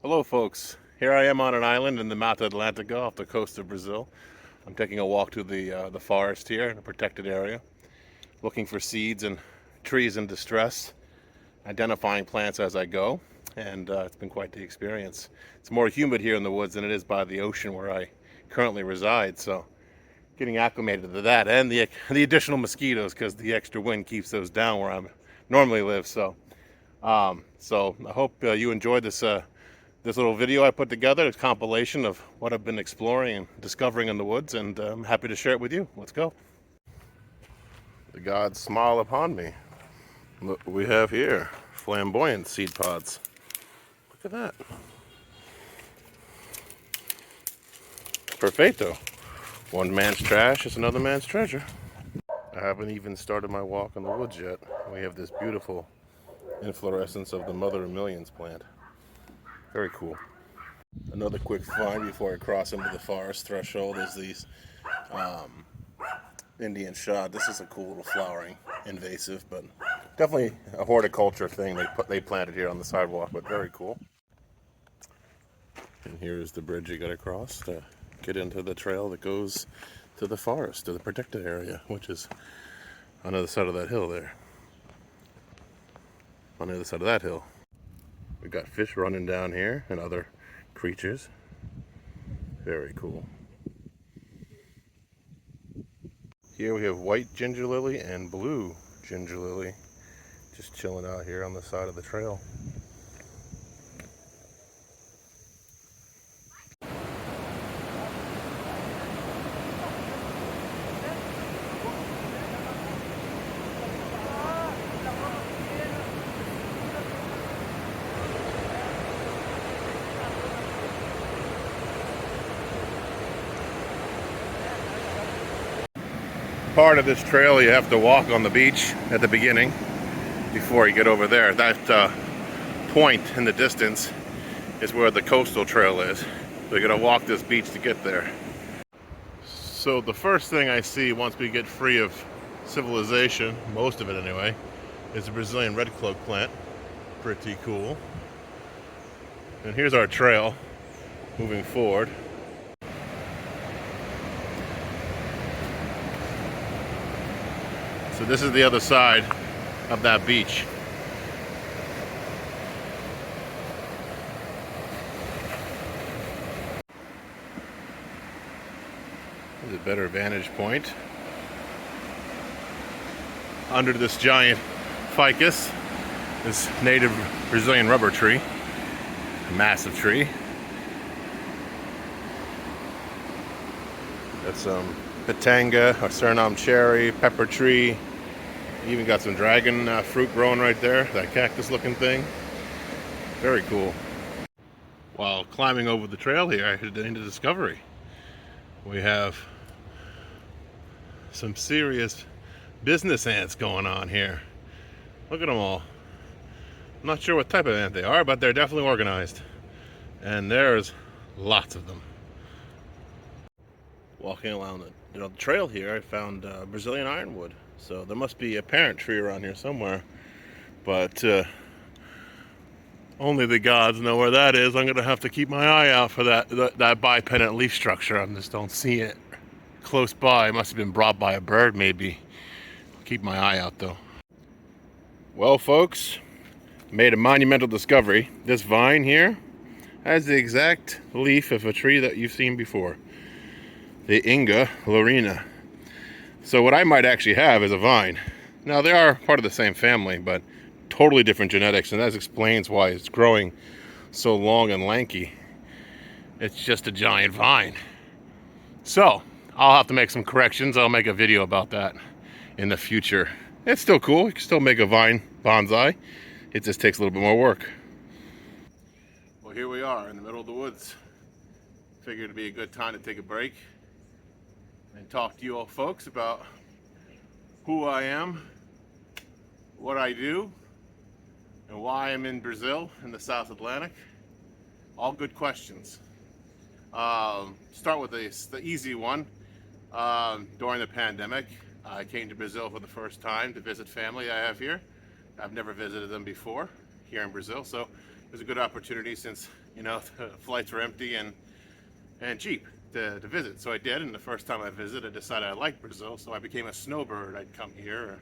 Hello folks, here I am on an island in the Mata Atlantica off the coast of Brazil. I'm taking a walk through the forest here in a protected area, looking for seeds and trees in distress, identifying plants as I go, and it's been quite the experience. It's more humid here in the woods than it is by the ocean where I currently reside, so getting acclimated to that and the additional mosquitoes because the extra wind keeps those down where I normally live. So I hope you enjoyed this little video I put together. It's a compilation of what I've been exploring and discovering in the woods, and I'm happy to share it with you. Let's go. The gods smile upon me. Look what we have here. Flamboyant seed pods. Look at that. Perfecto. One man's trash is another man's treasure. I haven't even started my walk in the woods yet. We have this beautiful inflorescence of the mother of millions plant. Very cool. Another quick find before I cross into the forest threshold is these Indian shad. This is a cool little flowering invasive, but definitely a horticulture thing they planted here on the sidewalk, but very cool. And here's the bridge you got to cross to get into the trail that goes to the forest, to the protected area, which is on the other side of that hill there. On the other side of that hill. We've got fish running down here and other creatures. Very cool. Here we have white ginger lily and blue ginger lily just chilling out here on the side of the trail. Part of this trail you have to walk on the beach at the beginning before you get over there. That point in the distance is where the coastal trail is. So you're gonna walk this beach to get there. So the first thing I see once we get free of civilization, most of it anyway, is the Brazilian red cloak plant. Pretty cool. And here's our trail moving forward. So this is the other side of that beach. There's a better vantage point. Under this giant ficus, this native Brazilian rubber tree, a massive tree. That's some pitanga, a Suriname cherry, pepper tree. Even got some dragon fruit growing right there, that cactus looking thing. Very cool. While climbing over the trail here, I headed into Discovery. We have some serious business ants going on here. Look at them all. I'm not sure what type of ant they are, but they're definitely organized. And there's lots of them. Walking along the trail here, I found Brazilian ironwood. So there must be a parent tree around here somewhere. But only the gods know where that is. I'm going to have to keep my eye out for that bipennant leaf structure. I just don't see it close by. It must have been brought by a bird maybe. I'll keep my eye out though. Well folks, made a monumental discovery. This vine here has the exact leaf of a tree that you've seen before. The Inga laurina. So what I might actually have is a vine. Now they are part of the same family, but totally different genetics, and that explains why it's growing so long and lanky. It's just a giant vine. So I'll have to make some corrections. I'll make a video about that in the future. It's still cool. You can still make a vine bonsai. It just takes a little bit more work. Well, here we are in the middle of the woods. Figured it'd be a good time to take a break and talk to you all folks about who I am, what I do, and why I'm in Brazil in the South Atlantic. All good questions. Start with the easy one. During the pandemic, I came to Brazil for the first time to visit family I have here. I've never visited them before here in Brazil, so it was a good opportunity since, you know, the flights were empty and cheap to visit. So I did, and the first time I visited, I decided I liked Brazil, so I became a snowbird. I'd come here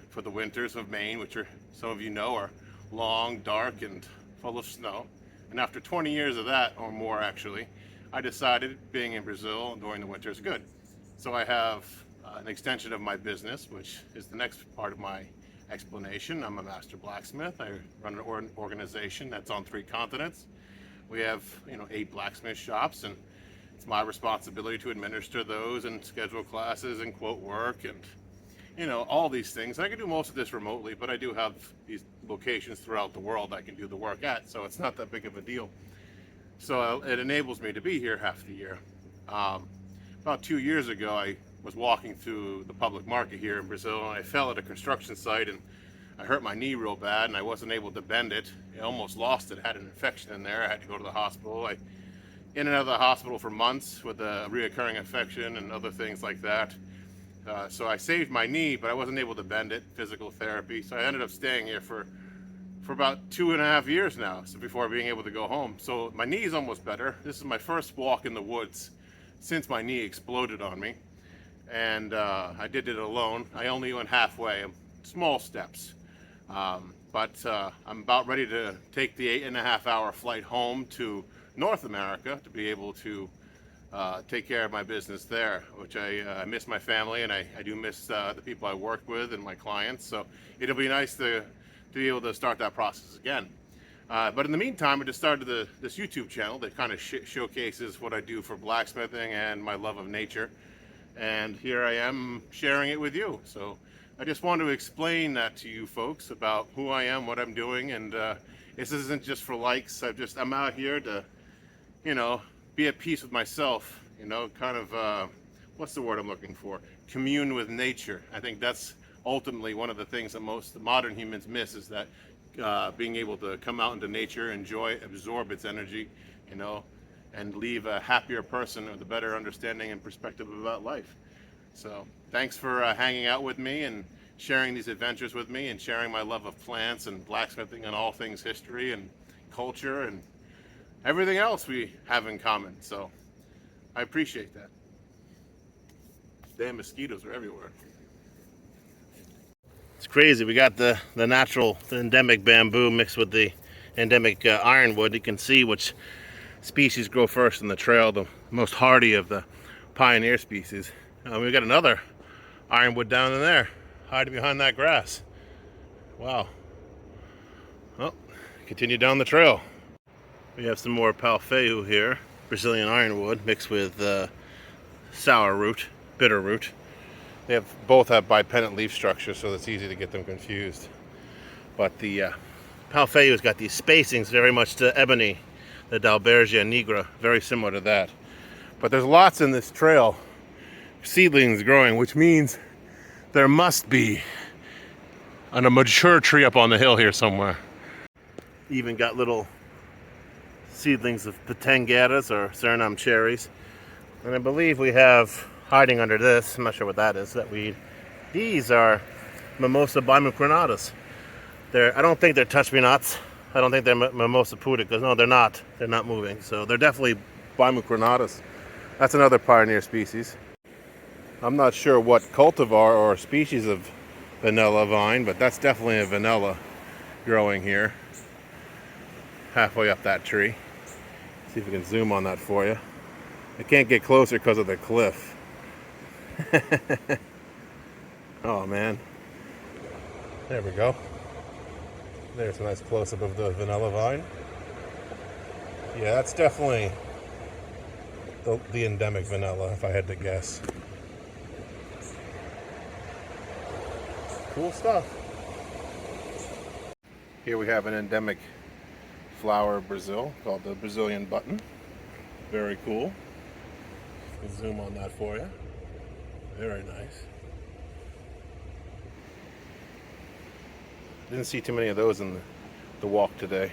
for the winters of Maine, which are, some of you know, are long, dark, and full of snow. And after 20 years of that, or more actually, I decided being in Brazil during the winter is good. So I have an extension of my business, which is the next part of my explanation. I'm a master blacksmith. I run an organization that's on 3 continents. We have, you know, 8 blacksmith shops, and it's my responsibility to administer those and schedule classes and quote work and, you know, all these things. I can do most of this remotely, but I do have these locations throughout the world I can do the work at, so it's not that big of a deal. So it enables me to be here half the year. About 2 years ago, I was walking through the public market here in Brazil, and I fell at a construction site, and I hurt my knee real bad, and I wasn't able to bend it. I almost lost it. I had an infection in there. I had to go to the hospital. I in and out of the hospital for months with a reoccurring infection and other things like that. So I saved my knee, but I wasn't able to bend it, physical therapy. So I ended up staying here for about 2.5 years now, so before being able to go home. So my knee is almost better. This is my first walk in the woods since my knee exploded on me. And I did it alone. I only went halfway, small steps. But I'm about ready to take the 8.5-hour flight home to North America to be able to take care of my business there, which I miss my family, and I do miss the people I work with and my clients. So it'll be nice to be able to start that process again. But in the meantime, I just started this YouTube channel that kind of showcases what I do for blacksmithing and my love of nature. And here I am sharing it with you. So I just want to explain that to you folks about who I am, what I'm doing, and this isn't just for likes. I'm out here to, you know, be at peace with myself, you know, kind of, what's the word I'm looking for? Commune with nature. I think that's ultimately one of the things that most modern humans miss, is that being able to come out into nature, enjoy, absorb its energy, you know, and leave a happier person with a better understanding and perspective about life. So thanks for hanging out with me and sharing these adventures with me, and sharing my love of plants and blacksmithing and all things history and culture and everything else we have in common. So I appreciate that. Damn mosquitoes are everywhere. It's crazy. We got the endemic bamboo mixed with the endemic ironwood. You can see which species grow first in the trail, the most hardy of the pioneer species. We got another ironwood down in there, hiding behind that grass. Wow. Well, continue down the trail. We have some more pau-ferro here, Brazilian ironwood mixed with sour root, bitter root. Both have bipennate leaf structure, so it's easy to get them confused. But the pau-ferro has got these spacings very much to ebony, the Dalbergia nigra, very similar to that. But there's lots in this trail, seedlings growing, which means there must be a mature tree up on the hill here somewhere. Even got little seedlings of Pitangueiras or Suriname cherries. And I believe we have hiding under this, I'm not sure what that is, that weed. These are Mimosa bimucronatus. I don't think they're touch-me-nots. I don't think they're Mimosa pudica. No, they're not. They're not moving. So they're definitely bimucronatus. That's another pioneer species. I'm not sure what cultivar or species of vanilla vine, but that's definitely a vanilla growing here. Halfway up that tree. See if we can zoom on that for you. I can't get closer because of the cliff. Oh man. There we go. There's a nice close-up of the vanilla vine. Yeah, that's definitely the endemic vanilla, if I had to guess. Cool stuff. Here we have an endemic flower of Brazil called the Brazilian button. Very cool. I'll zoom on that for you. Very nice. Didn't see too many of those in the walk today.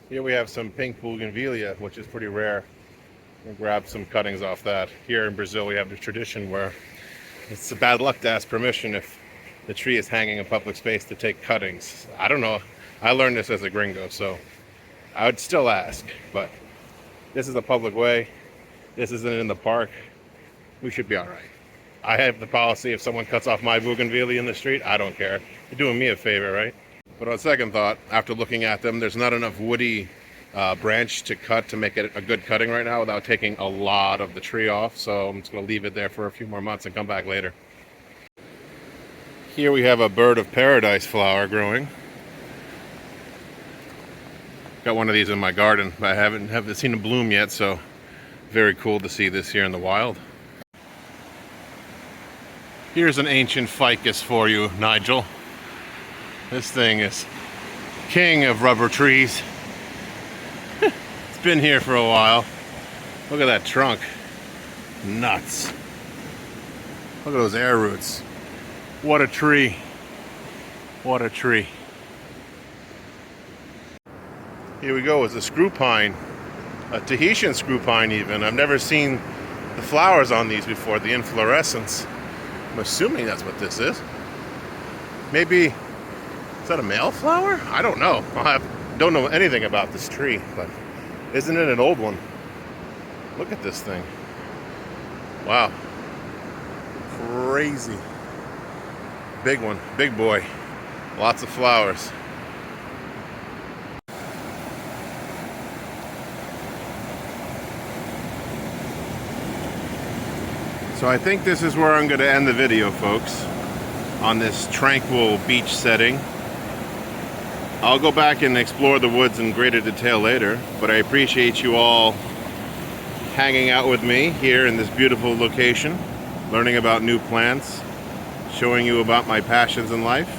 Here we have some pink bougainvillea, which is pretty rare. We'll grab some cuttings off that. Here in Brazil we have the tradition where it's a bad luck to ask permission if the tree is hanging in public space to take cuttings. I don't know. I learned this as a gringo, so I would still ask, but this is a public way. This isn't in the park. We should be all right. I have the policy, if someone cuts off my bougainvillea in the street, I don't care. You're doing me a favor, right? But on second thought, after looking at them, there's not enough woody branch to cut to make it a good cutting right now without taking a lot of the tree off. So I'm just going to leave it there for a few more months and come back later. Here we have a bird of paradise flower growing. Got one of these in my garden, but I haven't seen it bloom yet, so very cool to see this here in the wild. Here's an ancient ficus for you, Nigel. This thing is king of rubber trees. It's been here for a while. Look at that trunk. Nuts. Look at those air roots. What a tree. What a tree. Here we go, it's a screw pine. A Tahitian screw pine even. I've never seen the flowers on these before, the inflorescence. I'm assuming that's what this is. Maybe, is that a male flower? I don't know. Don't know anything about this tree, but isn't it an old one? Look at this thing. Wow. Crazy. Big one, big boy. Lots of flowers. So I think this is where I'm going to end the video, folks, on this tranquil beach setting. I'll go back and explore the woods in greater detail later, but I appreciate you all hanging out with me here in this beautiful location, learning about new plants, showing you about my passions in life,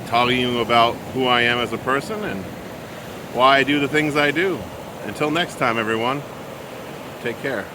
telling you about who I am as a person and why I do the things I do. Until next time, everyone, take care.